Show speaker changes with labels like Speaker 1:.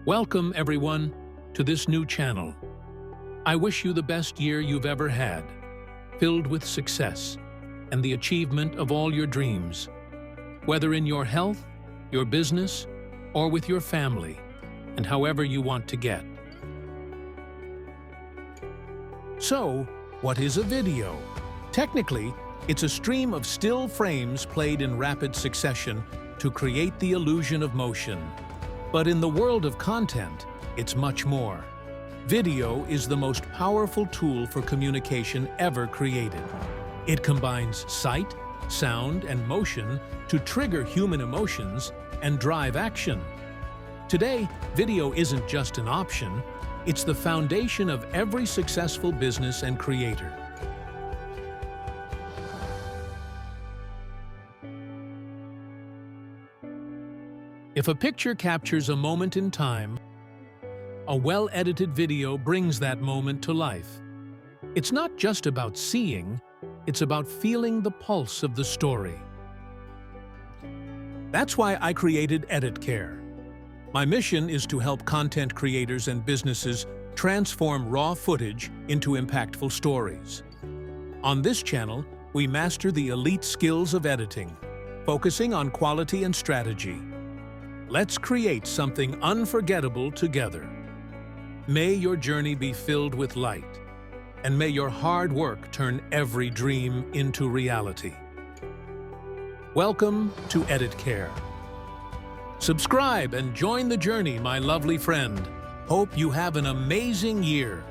Speaker 1: Welcome, everyone, to this new channel. I wish you the best year you've ever had, filled with success and the achievement of all your dreams, whether in your health, your business, or with your family, and however you want to get. So, what is a video? Technically, it's a stream of still frames played in rapid succession to create the illusion of motion. But in the world of content, it's much more. Video is the most powerful tool for communication ever created. It combines sight, sound, and motion to trigger human emotions and drive action. Today, video isn't just an option, it's the foundation of every successful business and creator. If a picture captures a moment in time, a well-edited video brings that moment to life. It's not just about seeing, it's about feeling the pulse of the story. That's why I created EditCare. My mission is to help content creators and businesses transform raw footage into impactful stories. On this channel, we master the elite skills of editing, focusing on quality and strategy. Let's create something unforgettable together. May your journey be filled with light, and may your hard work turn every dream into reality. Welcome to EditCare. Subscribe and join the journey, my lovely friend. Hope you have an amazing year.